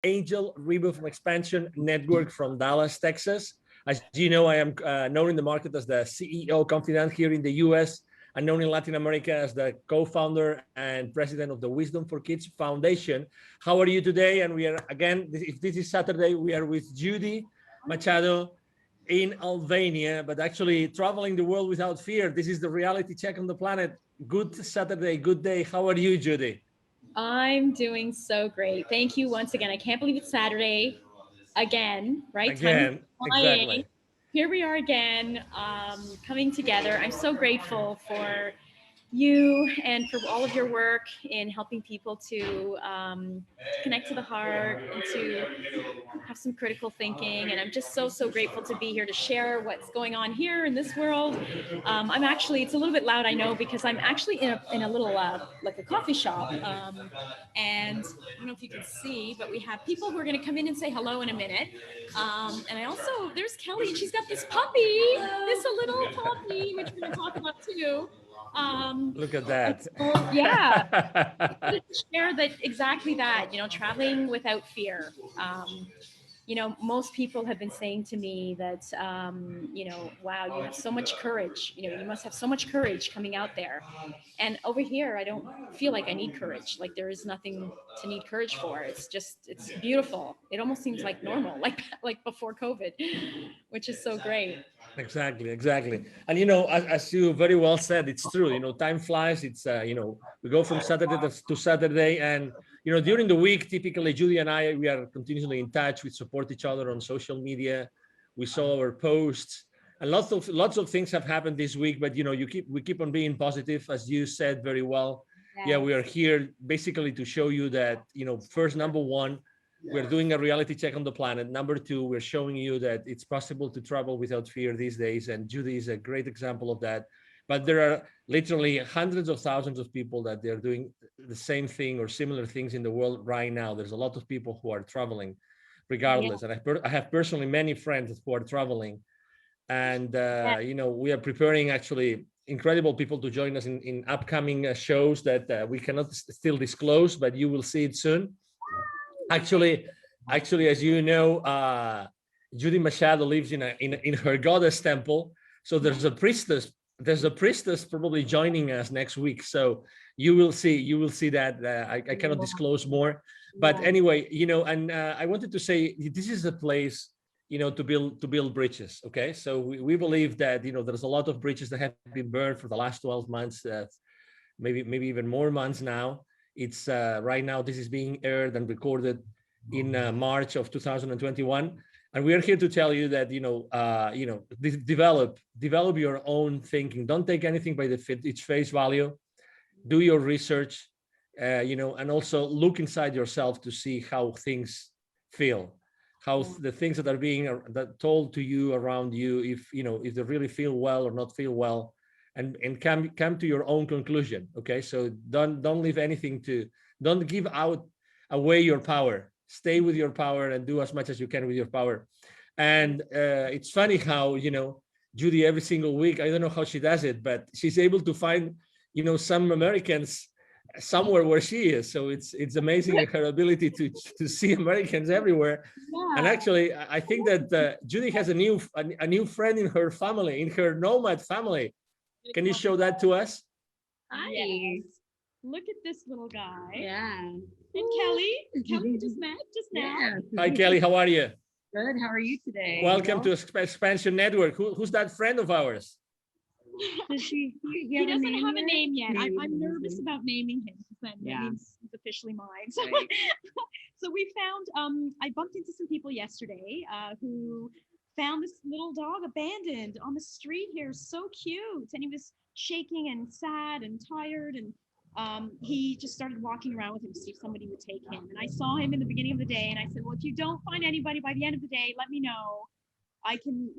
Angel Ribo from Expansion Network from Dallas, Texas. As you know, I am known in the market as the CEO confidant here in the US and known in Latin America as the co-founder and president of the Wisdom for Kids Foundation. How are you today? And we are, again, if this is Saturday, we are with Judy Machado in Albania, but actually traveling the world without fear. This is the reality check on the planet. Good Saturday, good day. How are you, Judy? I'm doing so great. Thank you once again. I can't believe it's Saturday again, right? Again, exactly. Here we are again, coming together. I'm so grateful for you and for all of your work in helping people to connect to the heart and to have some critical thinking. And I'm just so grateful to be here to share what's going on here in this world. I'm actually, it's a little bit loud, I know, because I'm actually in a little like a coffee shop, and I don't know if you can see, but we have people who are going to come in and say hello in a minute. And I also, there's Kelly, and she's got this puppy, this little puppy, which we're going to talk about too. Look at that. So, yeah. Share that, exactly that, traveling without fear. Most people have been saying to me that, wow, you have so much courage. You must have so much courage coming out there. And over here, I don't feel like I need courage. Like there is nothing to need courage for. It's beautiful. It almost seems like normal, like before COVID, which is so great. Exactly. And, as you very well said, it's true. Time flies. It's, we go from Saturday to Saturday. And, during the week, typically Judy and I, we are continuously in touch. We support each other on social media. We saw our posts and lots of things have happened this week, but, we keep on being positive, as you said very well. Yes. Yeah, we are here basically to show you that, first, number one, we're doing a reality check on the planet. Number two, we're showing you that it's possible to travel without fear these days. And Judy is a great example of that. But there are literally hundreds of thousands of people that they're doing the same thing or similar things in the world right now. There's a lot of people who are traveling regardless. Yeah. And I have personally many friends who are traveling. And, we are preparing actually incredible people to join us in upcoming shows that we cannot still disclose, but you will see it soon. Actually, as you know, Judy Machado lives in her goddess temple. So there's a priestess. There's a priestess probably joining us next week. So you will see that. I cannot disclose more. But anyway, and I wanted to say this is a place, to build bridges. Okay, so we believe that there's a lot of bridges that have been burned for the last 12 months, maybe even more months now. It's right now, this is being aired and recorded in March of 2021. And we are here to tell you that, develop your own thinking. Don't take anything by its face value. Do your research, and also look inside yourself to see how things feel, how the things that are being told to you around you, if they really feel well or not feel well. And come to your own conclusion. Okay, so don't leave anything don't give away your power. Stay with your power and do as much as you can with your power. And it's funny how Judy every single week, I don't know how she does it, but she's able to find some Americans somewhere where she is. So it's amazing her ability to see Americans everywhere. Yeah. And actually, I think that Judy has a new friend in her family, in her nomad family. Can you show that to us? Hi. Yes. Look at this little guy. Yeah. And Kelly we just met just now. Yeah. Hi, Kelly. How are you? Good. How are you today? Welcome to Expansion Network. Who's that friend of ours? He doesn't have a name yet. I'm nervous about naming him because that means he's officially mine. So, right. So we found, I bumped into some people yesterday who found this little dog abandoned on the street here. So cute. And he was shaking and sad and tired. And he just started walking around with him to see if somebody would take him. And I saw him in the beginning of the day. And I said, well, if you don't find anybody by the end of the day, let me know. I can,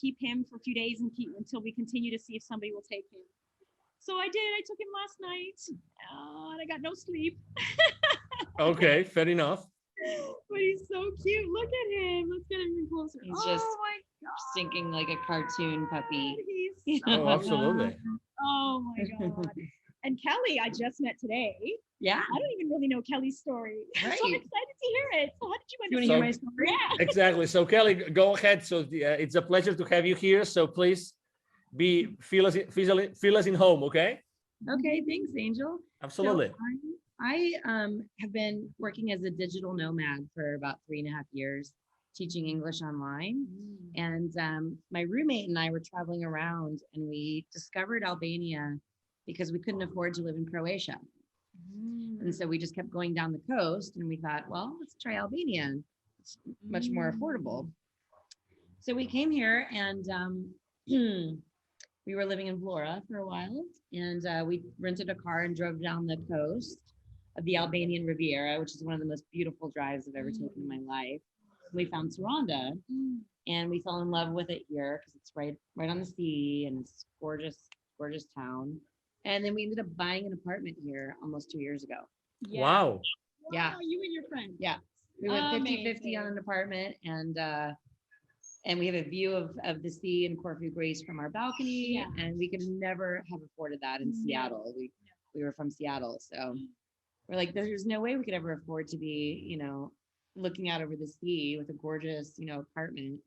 keep him for a few days until we continue to see if somebody will take him. So I did. I took him last night and I got no sleep. Okay, fair enough. But he's so cute. Look at him. Let's get him even closer. He's just stinking like a cartoon puppy. He's so absolutely. Oh my God. And Kelly, I just met today. Yeah. I don't even really know Kelly's story. Right. So I'm excited to hear it. So how did you You end want up? to hear my story? Yeah. Exactly. So Kelly, go ahead. So it's a pleasure to have you here. So please feel us in home. Okay. Okay, thanks, Angel. Absolutely. So I have been working as a digital nomad for about 3.5 years, teaching English online. And my roommate and I were traveling around, and we discovered Albania because we couldn't afford to live in Croatia. And so we just kept going down the coast, and we thought, well, let's try Albania. It's much more affordable. So we came here, and we were living in Vlora for a while, and we rented a car and drove down the coast of the Albanian Riviera, which is one of the most beautiful drives I've ever taken in my life. We found Saranda, and we fell in love with it here because it's right on the sea, and it's gorgeous, gorgeous town. And then we ended up buying an apartment here almost 2 years ago. Yeah. Wow. Yeah. Wow, you and your friend. Yeah. We went 50-50 Amazing. on an apartment, and we have a view of the sea in Corfu, Greece from our balcony. Yeah. And we could never have afforded that in Seattle. We were from Seattle. So we're like, there's no way we could ever afford to be, looking out over the sea with a gorgeous, apartment.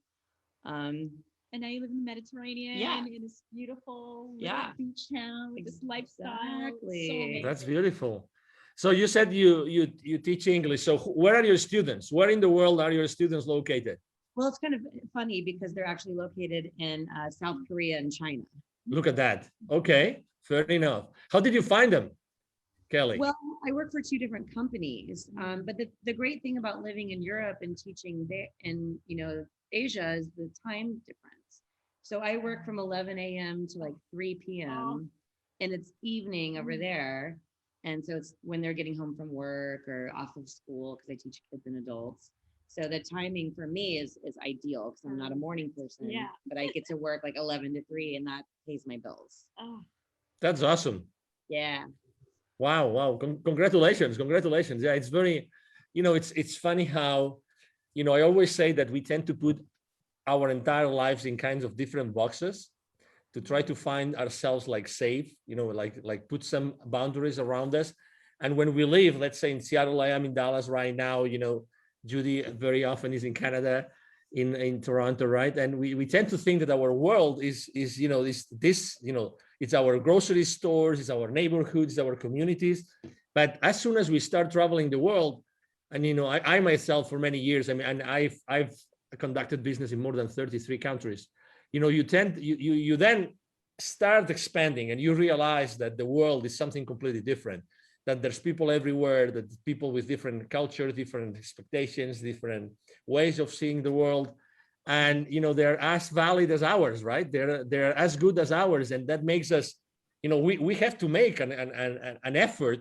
And now you live in the Mediterranean. Yeah. In this beautiful Yeah. beach town with this lifestyle. Exactly. So amazing. That's beautiful. So you said you teach English. So where are your students? Where in the world are your students located? Well, it's kind of funny because they're actually located in South Korea and China. Look at that. Okay, fair enough. How did you find them, Kelly? Well, I work for 2 different companies, but the great thing about living in Europe and teaching there in Asia is the time difference. So I work from 11 a.m. to like 3 p.m. and it's evening over there, and so it's when they're getting home from work or off of school because I teach kids and adults. So the timing for me is ideal because I'm not a morning person. Yeah. But I get to work like 11 to 3, and that pays my bills. Oh, That's awesome. Yeah. Wow. Congratulations. Yeah, it's very, it's funny how, I always say that we tend to put our entire lives in kinds of different boxes to try to find ourselves like safe, like put some boundaries around us. And when we live, let's say in Seattle, I am in Dallas right now, Judy very often is in Canada, in Toronto, right? And we tend to think that our world is it's our grocery stores, it's our neighborhoods, our communities. But as soon as we start traveling the world, and I myself for many years, and I've conducted business in more than 33 countries. You then start expanding, and you realize that the world is something completely different. That there's people everywhere, that people with different cultures, different expectations, different ways of seeing the world. And, they're as valid as ours, right? They're as good as ours. And that makes us, we have to make an effort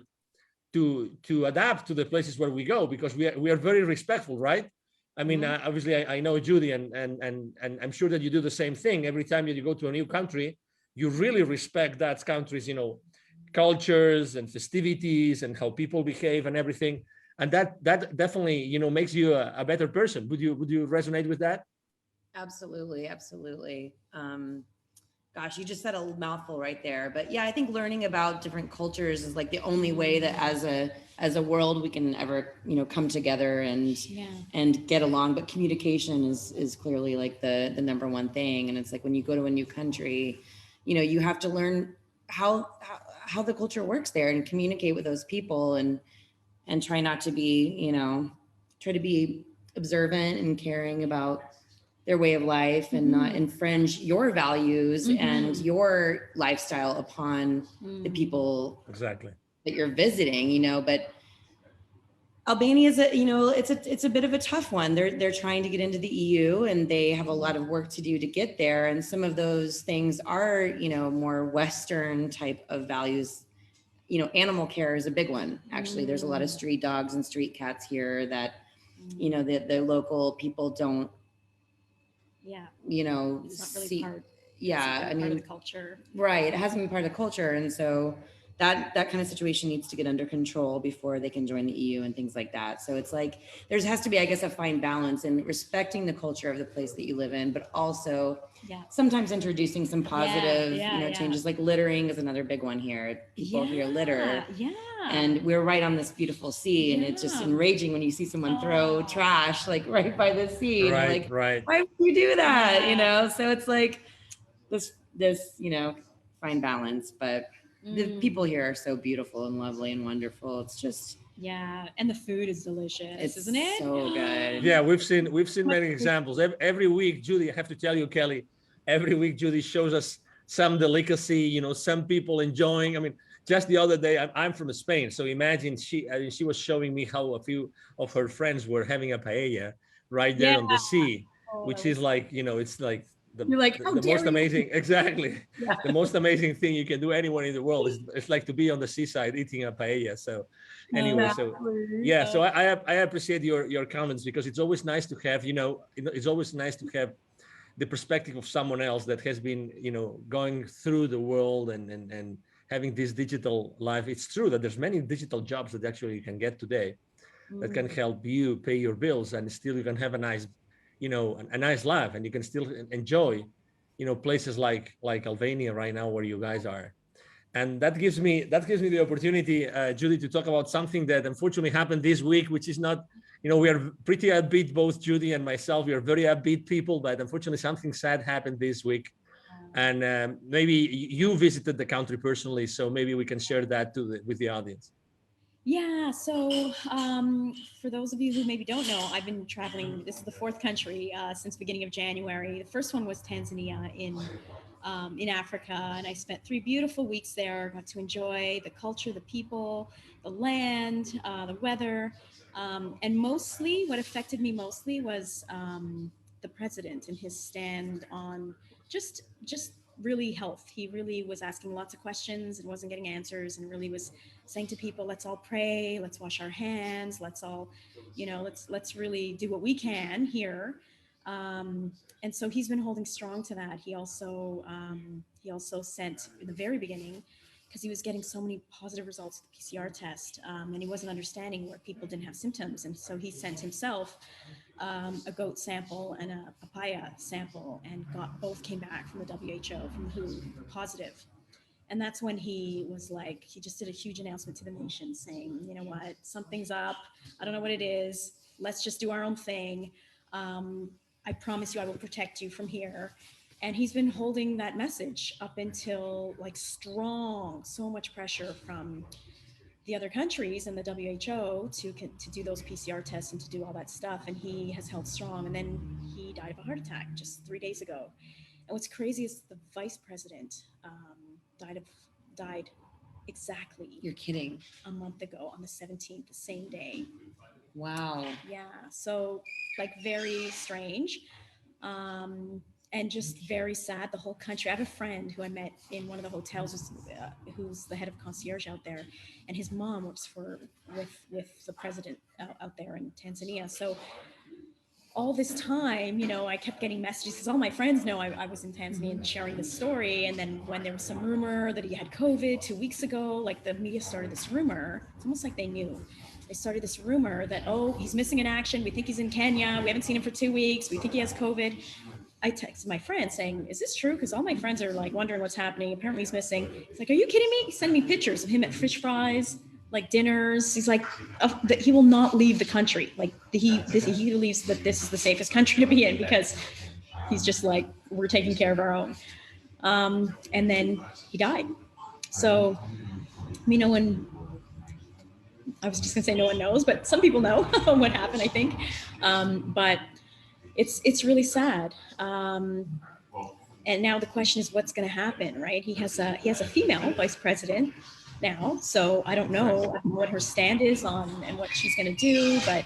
to adapt to the places where we go, because we are very respectful, right? I mean, obviously I know Judy, and I'm sure that you do the same thing. Every time you go to a new country, you really respect that country's, cultures and festivities and how people behave and everything, and that definitely makes you a better person. Would you resonate with that? Absolutely. Gosh, you just said a mouthful right there. But yeah, I think learning about different cultures is like the only way that as a world we can ever come together and get along. But communication is clearly like the number one thing. And it's like when you go to a new country, you have to learn how the culture works there and communicate with those people and try not to be, try to be observant and caring about their way of life and not infringe your values and your lifestyle upon the people Exactly that you're visiting, but Albania is it's a bit of a tough one. They're trying to get into the EU, and they have a lot of work to do to get there. And some of those things are, more Western type of values. Animal care is a big one. Actually, there's a lot of street dogs and street cats here that, the local people don't, it's not really see. part. Yeah, part of the culture. Right. It hasn't been part of the culture. And so that kind of situation needs to get under control before they can join the EU and things like that. So it's like, has to be, I guess, a fine balance in respecting the culture of the place that you live in, but also sometimes introducing some positive, changes. Like littering is another big one here. People here litter. And we're right on this beautiful sea, and it's just enraging when you see someone throw trash like right by the sea. Right, why would you do that? So it's like this, fine balance, but the people here are so beautiful and lovely and wonderful. It's just, and the food is delicious, isn't it? So good. Yeah, we've seen many examples. Every week, Judy, I have to tell you, Kelly, every week Judy shows us some delicacy, some people enjoying. I mean, just the other day, I'm from Spain, so imagine she was showing me how a few of her friends were having a paella right there on the sea, which is like, it's like the most amazing, exactly. The most amazing thing you can do anywhere in the world is it's like to be on the seaside eating a paella. So anyway, so I appreciate your comments, because it's always nice to have, it's always nice to have the perspective of someone else that has been, going through the world and having this digital life. It's true that there's many digital jobs that actually you can get today that can help you pay your bills, and still you can have a nice, a nice life, and you can still enjoy, places like Albania right now where you guys are. And that gives me the opportunity, Judy, to talk about something that unfortunately happened this week, which is not, we are pretty upbeat, both Judy and myself. We are very upbeat people, but unfortunately something sad happened this week. And maybe you visited the country personally, so maybe we can share that with the audience. Yeah, so for those of you who maybe don't know, I've been traveling. This is the 4th country since beginning of January. The first one was Tanzania in Africa, and I spent 3 beautiful weeks there. Got to enjoy the culture, the people, the land, the weather, and mostly what affected me mostly was the president and his stand on just really health. He really was asking lots of questions and wasn't getting answers, and really was saying to people, let's all pray, let's wash our hands, let's all, let's really do what we can here. And so he's been holding strong to that. He also sent in the very beginning, because he was getting so many positive results of the PCR test, and he wasn't understanding where people didn't have symptoms. And so he sent himself a goat sample and a papaya sample, and both came back from the WHO, from the WHO, positive. And that's when he was like, he just did a huge announcement to the nation saying, you know what, something's up. I don't know what it is. Let's just do our own thing. I promise you I will protect you from here. And he's been holding that message up until so much pressure from the other countries and the WHO to do those PCR tests and to do all that stuff. And he has held strong. And then he died of a heart attack just 3 days ago. And what's crazy is the vice president died exactly. You're kidding. A month ago on the 17th, the same day. Wow. Yeah. So very strange. And just very sad. The whole country. I have a friend who I met in one of the hotels who's the head of concierge out there, and his mom works with the president out there in Tanzania. So all this time, I kept getting messages, because all my friends know I was in Tanzania and sharing this story. And then when there was some rumor that he had COVID 2 weeks ago, the media started this rumor. It's almost like they knew. They started this rumor that, he's missing in action. We think he's in Kenya. We haven't seen him for 2 weeks. We think he has COVID. I texted my friend saying, is this true? Because all my friends are wondering what's happening. Apparently he's missing. He's like, are you kidding me? He sent me pictures of him at fish fries, dinners. He's like, that he will not leave the country. He believes that this is the safest country to be in, because he's just we're taking care of our own. And then he died. So, no one, I was just gonna say no one knows, but some people know what happened, I think. But it's really sad. And now the question is, what's going to happen, right? He has a female vice president now, so I don't know what her stand is on and what she's going to do. But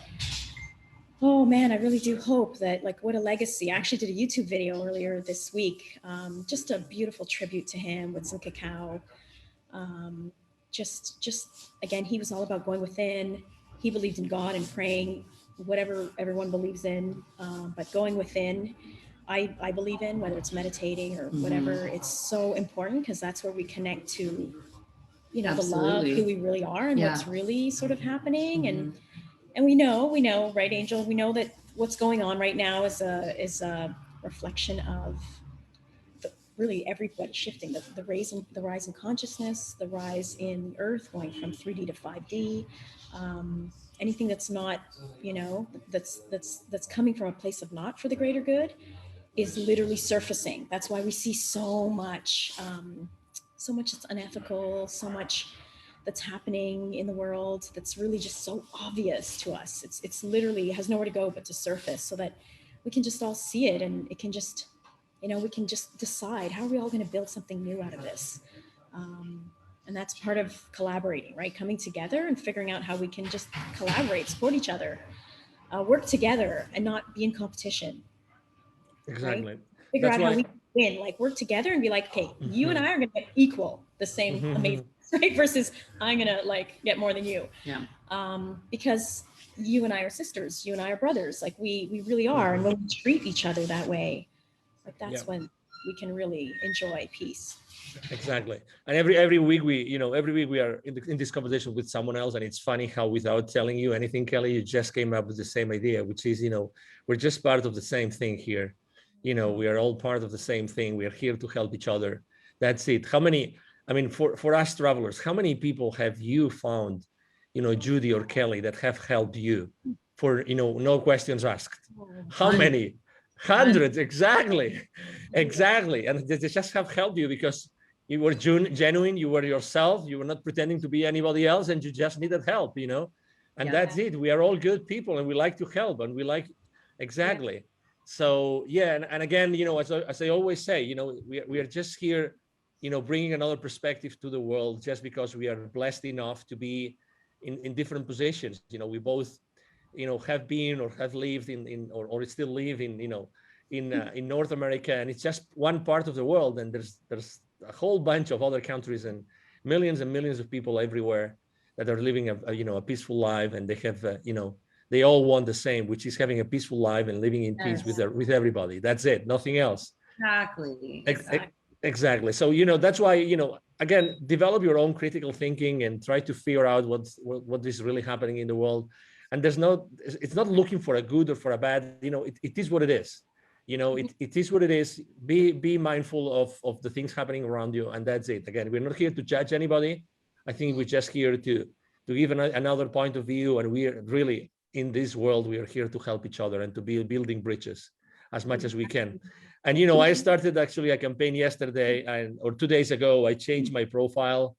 oh man, I really do hope that what a legacy. I actually did a YouTube video earlier this week, just a beautiful tribute to him with some cacao. Just again, he was all about going within. He believed in God and praying, whatever everyone believes in, but going within, I believe in, whether it's meditating or whatever. It's so important, because that's where we connect to you know, the love, who we really are and what's really sort of happening. And we know, right, Angel, we know that what's going on right now is a reflection of really everybody shifting, the rise in consciousness, the rise in the earth going from 3D to 5D. Anything that's not, you know, that's coming from a place of not for the greater good is literally surfacing. That's why we see so much that's unethical, so much that's happening in the world that's really just so obvious to us. It's literally has nowhere to go but to surface, so that we can just all see it, and it can just, you know, we can just decide how are we all going to build something new out of this. And that's part of collaborating, right? Coming together and figuring out how we can just collaborate, support each other, work together, and not be in competition. Exactly. Right? Figure out how we can win, like work together and be like, okay, you and I are going to get equal, the same amazing, right? Versus I'm going to like get more than you. Yeah. Because you and I are sisters, you and I are brothers. Like we really are. And when we treat each other that way, like that's when we can really enjoy peace. Exactly. And every week we are in this conversation with someone else, and it's funny how without telling you anything, Kelly, you just came up with the same idea, which is, you know, we're just part of the same thing here. You know, we are all part of the same thing. We are here to help each other. That's it. How many, I mean, for us travelers, how many people have you found, you know, Judy or Kelly, that have helped you for, you know, no questions asked? How many? Hundreds, exactly. And they just have helped you because you were genuine, you were yourself, you were not pretending to be anybody else, and you just needed help, you know? And that's it. We are all good people, and we like to help, and we like, exactly. So, and again, you know, as I always say, you know, we are just here, you know, bringing another perspective to the world just because we are blessed enough to be in different positions. You know, we both, you know, have been or have lived or still live in, you know, in North America, and it's just one part of the world, and there's a whole bunch of other countries and millions of people everywhere that are living a peaceful life, and they have you know, they all want the same, which is having a peaceful life and living in peace with everybody. That's it, nothing else. Exactly. So, you know, that's why, you know, again, develop your own critical thinking and try to figure out what is really happening in the world. And it's not looking for a good or for a bad, you know, it is what it is. You know, it is what it is. Be mindful of the things happening around you, and that's it. Again, we're not here to judge anybody. I think we're just here to give another point of view, and we are really, in this world, we are here to help each other and to be building bridges as much as we can. And, you know, I started actually a campaign yesterday or 2 days ago. I changed my profile.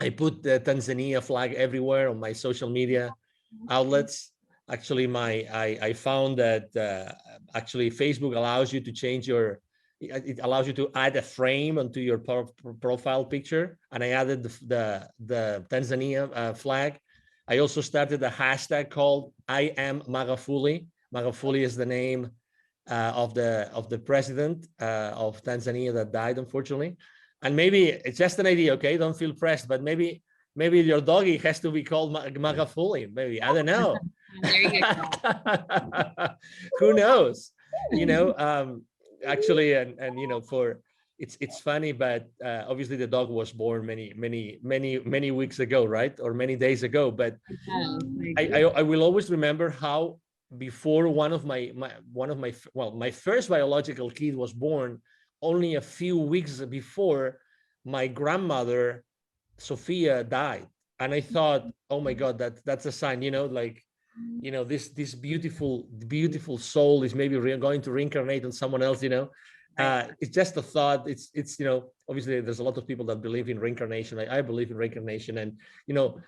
I put the Tanzania flag everywhere on my social media outlets. Actually, I found that actually Facebook allows you to change it allows you to add a frame onto your profile picture. And I added the Tanzania flag. I also started a hashtag called I am Magufuli. Magufuli is the name of the president of Tanzania that died, unfortunately. And maybe it's just an idea, okay? Don't feel pressed, but maybe your doggy has to be called Magufuli. Maybe, I don't know. There you go. Who knows? You know, actually, and you know, it's funny, but obviously the dog was born many weeks ago, right? Or many days ago. But I will always remember how before my first biological kid was born, only a few weeks before, my grandmother Sophia died, and I thought, oh my God, that's a sign, you know, like, you know, this beautiful soul is maybe going to reincarnate on someone else, you know. It's just a thought. It's you know, obviously there's a lot of people that believe in reincarnation. I believe in reincarnation, and you know,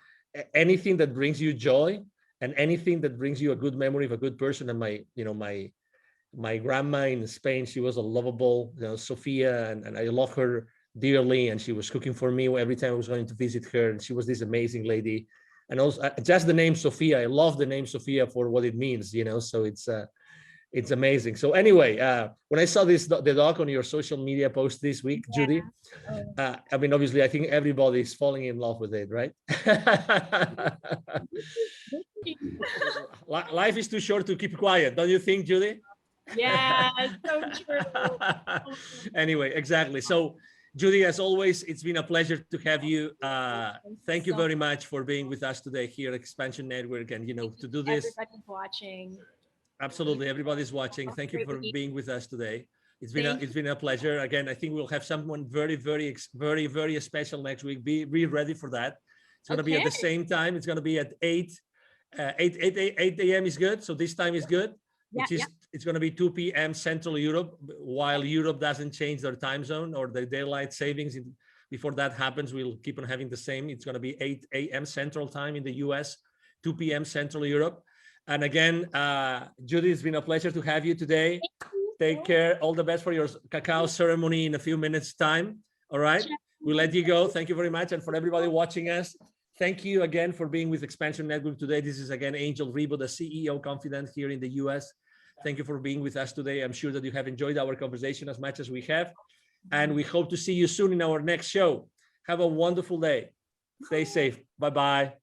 anything that brings you joy and anything that brings you a good memory of a good person. And my grandma in Spain, she was a lovable, you know, Sophia, and I love her dearly, and she was cooking for me every time I was going to visit her, and she was this amazing lady. And also just the name Sophia, I love the name Sophia for what it means, you know. So it's amazing. So anyway, when I saw the dog on your social media post this week, Judy, I mean, obviously I think everybody is falling in love with it, right? Life is too short to keep quiet, don't you think, Judy? Yeah, so true. Anyway, exactly. So Judy, as always, it's been a pleasure to have you. Thank you so very much for being with us today here at Expansion Network, and to do this. Everybody's watching. Absolutely, everybody's watching. Thank you for being with us today. It's been a pleasure. Again, I think we'll have someone very special next week. Be ready for that. It's going to be at the same time. It's going to be at 8 a.m. is good. So this time is good. It's going to be 2 p.m. Central Europe, while Europe doesn't change their time zone or their daylight savings. Before that happens, we'll keep on having the same. It's going to be 8 a.m. Central Time in the US, 2 p.m. Central Europe. And again, Judy, it's been a pleasure to have you today. Take care. All the best for your cacao ceremony in a few minutes' time. All right. We'll let you go. Thank you very much. And for everybody watching us, thank you again for being with Expansion Network today. This is again Angel Ribo, the CEO confident here in the US. Thank you for being with us today. I'm sure that you have enjoyed our conversation as much as we have. And we hope to see you soon in our next show. Have a wonderful day. Stay safe. Bye-bye.